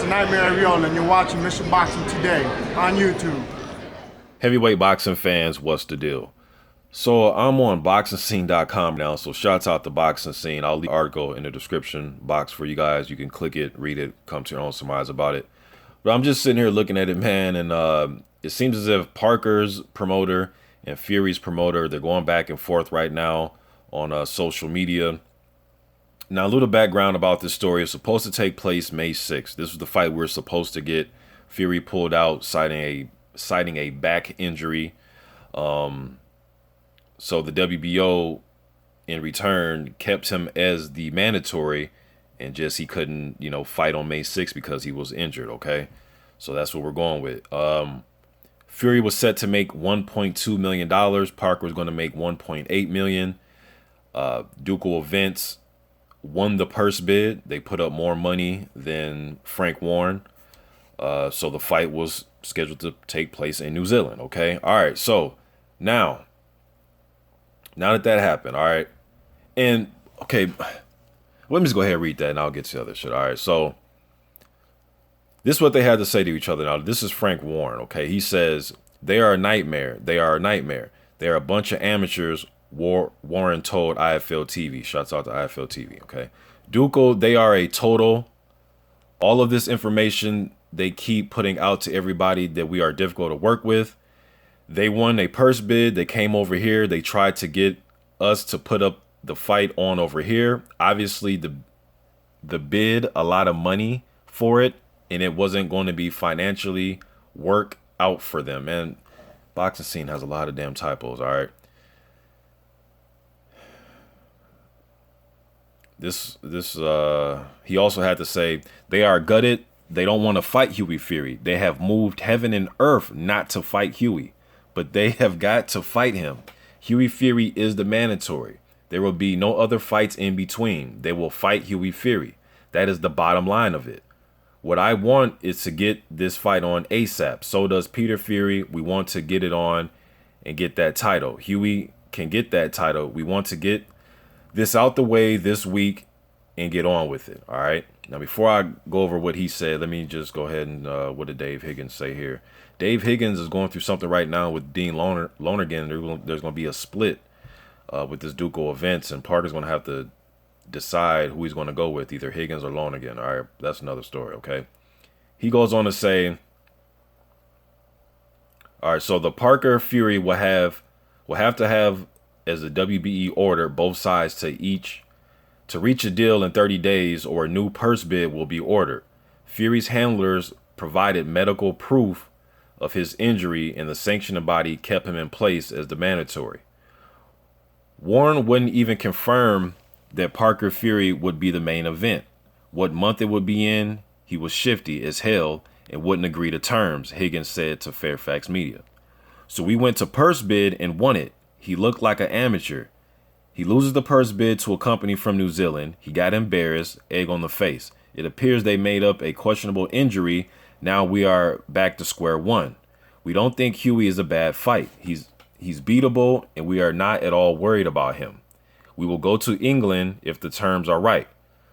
Nightmare Real, and you're watching Mission Boxing Today on YouTube. Heavyweight boxing fans, what's the deal? So I'm on boxingscene.com now, so shouts out to Boxing Scene. I'll leave the article in the description box for you guys. You can click it, read it, come to your own surmise about it. But I'm just sitting here looking at it, man, and it seems as if Parker's promoter and Fury's promoter, they're going back and forth right now on social media. Now, a little background about this story. It's supposed to take place May 6th. This was the fight we were supposed to get. Fury pulled out, citing a back injury. So the WBO, in return, kept him as the mandatory, and just he couldn't, fight on May 6th because he was injured. Okay, so that's what we're going with. Fury was set to make $1.2 million. Parker was going to make $1.8 million. Ducal Events won the purse bid. They put up more money than Frank Warren. So the fight was scheduled to take place in New Zealand. Okay. All right. So now that happened. All right. And okay, let me just go ahead and read that and I'll get to the other shit. All right. So this is what they had to say to each other. Now, this is Frank Warren. Okay. He says, they are a nightmare. They are a nightmare. They are a bunch of amateurs. Warren told IFL TV. Shouts out to IFL TV. Okay. Ducal, they are a total. All of this information they keep putting out to everybody that we are difficult to work with. They won a purse bid. They came over here. They tried to get us to put up the fight on over here. Obviously, the bid, a lot of money for it, and it wasn't going to be financially work out for them. And Boxing Scene has a lot of damn typos. All right. He also had to say they are gutted. They don't want to fight Hughie Fury. They have moved heaven and earth not to fight Hughie, but they have got to fight him. Hughie Fury is the mandatory. There will be no other fights in between. They will fight Hughie Fury. That is the bottom line of it. What I want is to get this fight on ASAP. So does Peter Fury. We want to get it on and get that title. Hughie can get that title. We want to get this out the way this week and get on with it. All right. Now, before I go over what he said, let me just go ahead and what did Dave Higgins say here? Dave Higgins is going through something right now with Dean Lonergan. There's going to be a split with this Ducal Events, and Parker's going to have to decide who he's going to go with, either Higgins or Lonergan. All right, that's another story. Okay. He goes on to say, all right, so the Parker Fury will have to have as a WBE order both sides to reach a deal in 30 days or a new purse bid will be ordered. Fury's handlers provided medical proof of his injury and the sanctioning body kept him in place as the mandatory. Warren wouldn't even confirm that Parker Fury would be the main event. What month it would be in, he was shifty as hell and wouldn't agree to terms, Higgins said to Fairfax Media. So we went to purse bid and won it. He looked like an amateur. He loses the purse bid to a company from New Zealand. He got embarrassed, egg on the face. It appears they made up a questionable injury. Now we are back to square one. We don't think Hughie is a bad fight. He's beatable, and we are not at all worried about him. We will go to England if the terms are right.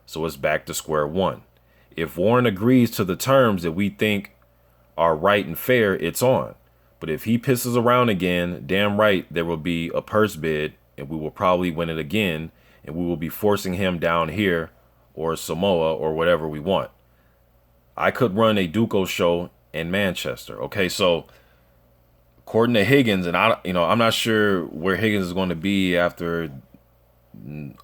So it's back to square one. If Warren agrees to the terms that we think are right and fair, it's on. But if he pisses around again, damn right, there will be a purse bid, and we will probably win it again, and we will be forcing him down here or Samoa or whatever we want. I could run a Duco show in Manchester. Okay, so according to Higgins, and I'm not sure where Higgins is going to be after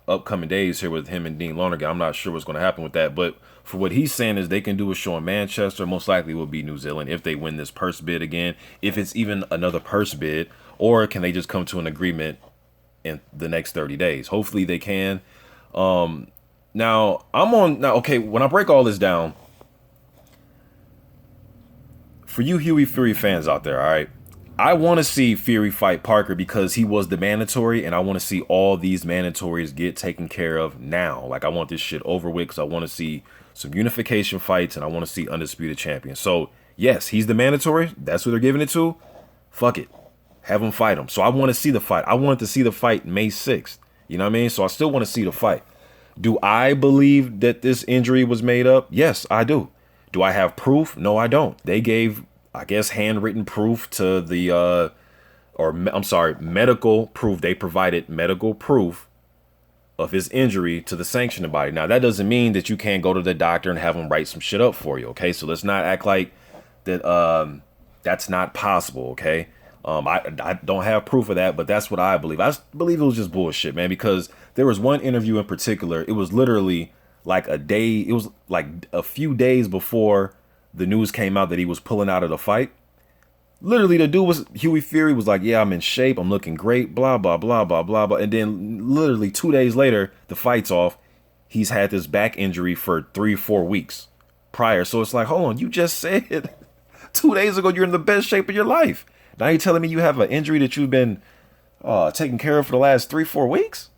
upcoming days here with him and Dean Lonergan. I'm not sure what's going to happen with that, but for what he's saying is they can do a show in Manchester. Most likely will be New Zealand if they win this purse bid again, if it's even another purse bid, or can they just come to an agreement in the next 30 days? Hopefully they can. Okay, when I break all this down, for you Hughie Fury fans out there, all right, I want to see Fury fight Parker because he was the mandatory, and I want to see all these mandatories get taken care of now. Like, I want this shit over with because I want to see some unification fights, and I want to see undisputed champions. So, yes, he's the mandatory. That's who they're giving it to. Fuck it. Have him fight him. So I want to see the fight. I wanted to see the fight May 6th. You know what I mean? So I still want to see the fight. Do I believe that this injury was made up? Yes, I do. Do I have proof? No, I don't. They gave, I guess, handwritten proof to the, I'm sorry, medical proof. They provided medical proof of his injury to the sanctioning body. Now, that doesn't mean that you can't go to the doctor and have him write some shit up for you, okay? So let's not act like that that's not possible, okay? I don't have proof of that, but that's what I believe. I believe it was just bullshit, man, because there was one interview in particular. It was literally like it was like a few days before the news came out that he was pulling out of the fight. Literally, the dude was, Hughie Fury was like, yeah, I'm in shape. I'm looking great, blah, blah, blah, blah, blah, blah. And then literally 2 days later, the fight's off. He's had this back injury for 3-4 weeks prior. So it's like, hold on, you just said 2 days ago you're in the best shape of your life. Now you're telling me you have an injury that you've been taking care of for the last 3-4 weeks?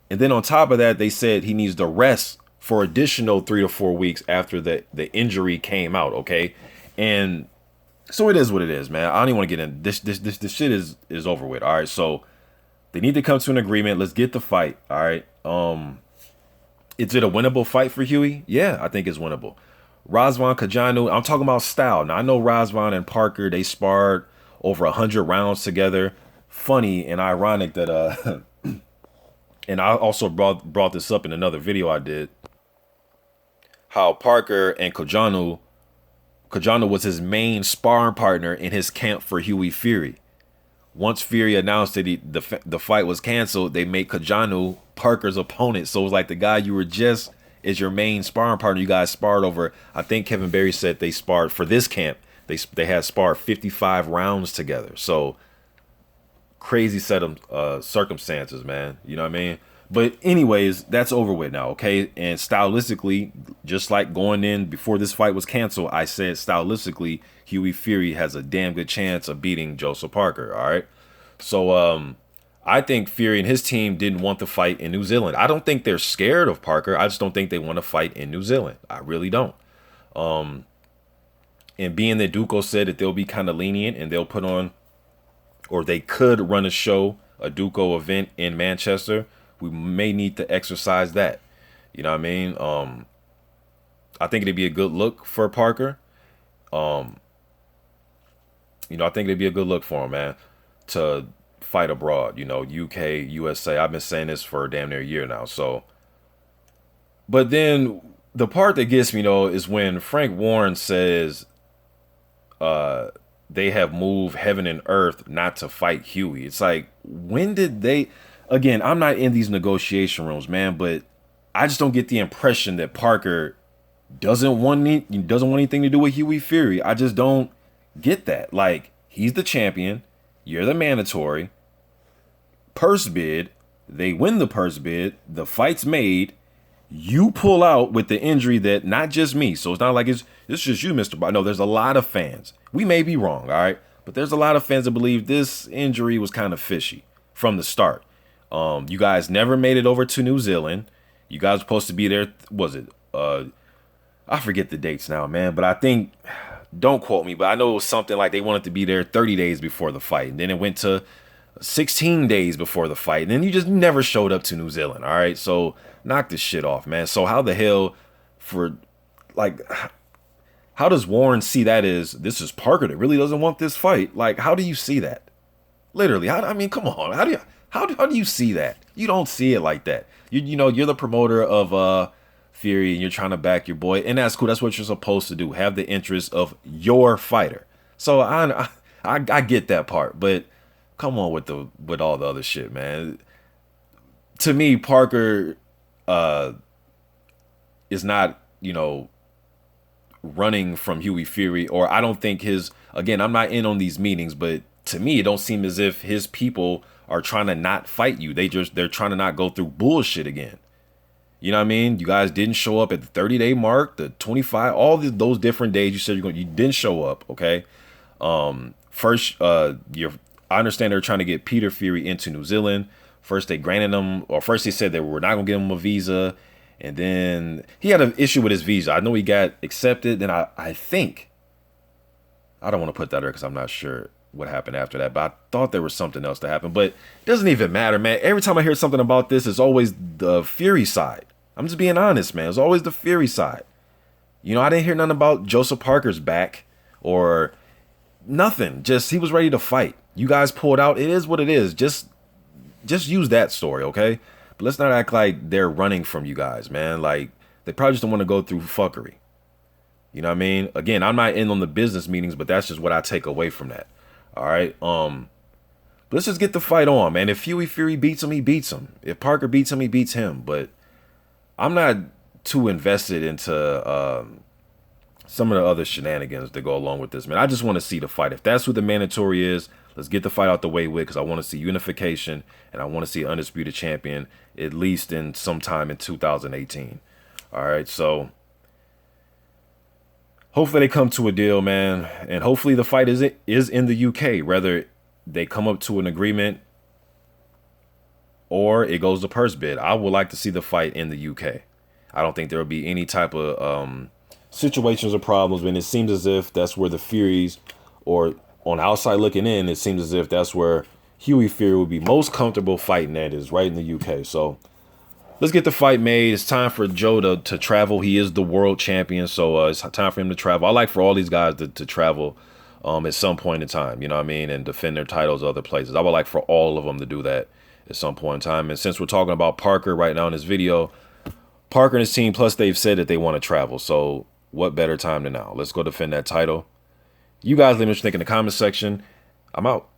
And then on top of that, they said he needs to rest for additional 3 to 4 weeks after the injury came out, okay? And so it is what it is, man. I don't even want to get in. This shit is over with. All right, so they need to come to an agreement. Let's get the fight. All right. Is it a winnable fight for Hughie? Yeah, I think it's winnable. Razvan Kajanu, I'm talking about style. Now I know Razvan and Parker, they sparred over 100 rounds together. Funny and ironic that and I also brought this up in another video I did. How Parker and Kajanu was his main sparring partner in his camp for Hughie Fury. Once Fury announced that the fight was canceled, they made Kajanu Parker's opponent. So it was like the guy you were just is your main sparring partner. You guys sparred over, I think Kevin Berry said they sparred for this camp. They had sparred 55 rounds together. So crazy set of circumstances, man. You know what I mean? But anyways, that's over with now, okay? And stylistically, just like going in before this fight was canceled, I said stylistically, Hughie Fury has a damn good chance of beating Joseph Parker, all right? So I think Fury and his team didn't want the fight in New Zealand. I don't think they're scared of Parker. I just don't think they want to fight in New Zealand. I really don't. And being that Duco said that they'll be kind of lenient and they'll put on, or they could run a show, a Duco event in Manchester, we may need to exercise that. You know what I mean? I think it'd be a good look for Parker. I think it'd be a good look for him, man, to fight abroad. UK, USA. I've been saying this for damn near a year now. So, but then the part that gets me though is when Frank Warren says, they have moved heaven and earth not to fight Hughie. It's like, when did they? Again, I'm not in these negotiation rooms, man, but I just don't get the impression that Parker doesn't want anything to do with Hughie Fury. I just don't get that. Like, he's the champion, you're the mandatory purse bid. They win the purse bid. The fight's made. You pull out with the injury that not just me. So it's not like it's just you, Mr. No, there's a lot of fans. We may be wrong, all right, but there's a lot of fans that believe this injury was kind of fishy from the start. You guys never made it over to New Zealand. You guys were supposed to be there. Was it? I forget the dates now, man. But I think, don't quote me, but I know it was something like they wanted to be there 30 days before the fight. And then it went to 16 days before the fight. And then you just never showed up to New Zealand. All right. So knock this shit off, man. So how the hell how does Warren see that as this is Parker that really doesn't want this fight? Like, how do you see that? Literally. Come on. How do you see that? You don't see it like that. You're the promoter of Fury and you're trying to back your boy, and that's cool. That's what you're supposed to do. Have the interest of your fighter. So I get that part, but come on with all the other shit, man. To me, Parker is not, running from Hughie Fury, or I don't think again, I'm not in on these meetings, but to me, it don't seem as if his people are trying to not fight you. They're trying to not go through bullshit again. You know what I mean? You guys didn't show up at the 30-day mark, the 25, those different days you said you didn't show up. Okay. First, I understand they're trying to get Peter Fury into New Zealand. First they said they were not gonna give him a visa, and then he had an issue with his visa. I know he got accepted. Then I think, I don't want to put that there because I'm not sure what happened after that, but I thought there was something else that happened. But it doesn't even matter, man. Every time I hear something about this, it's always the Fury side. I'm just being honest, man. It's always the Fury side. You know, I didn't hear nothing about Joseph Parker's back or nothing. Just he was ready to fight. You guys pulled out. It is what it is. Just use that story, okay? But let's not act like they're running from you guys, man. Like they probably just don't want to go through fuckery. You know what I mean? Again, I'm not in on the business meetings, but that's just what I take away from that. All right. Let's just get the fight on, man. If Hughie Fury beats him, he beats him. If Parker beats him, he beats him. But I'm not too invested into some of the other shenanigans that go along with this, man. I just want to see the fight. If that's who the mandatory is, let's get the fight out the way with, because I want to see unification and I want to see an undisputed champion at least in sometime in 2018. All right, so hopefully they come to a deal, man, and hopefully the fight is in the UK. Whether they come up to an agreement or it goes to purse bid, I would like to see the fight in the UK. I don't think there will be any type of situations or problems, and it seems as if that's where the Furies, or on the outside looking in, it seems as if that's where Hughie Fury would be most comfortable fighting at, is right in the UK. So let's get the fight made. It's time for Joe to travel. He is the world champion, so it's time for him to travel. I like for all these guys to travel at some point in time, you know what I mean, and defend their titles other places. I would like for all of them to do that at some point in time. And since we're talking about Parker right now in this video, Parker and his team, plus they've said that they want to travel. So what better time than now? Let's go defend that title. You guys let me know what you think in the comment section. I'm out.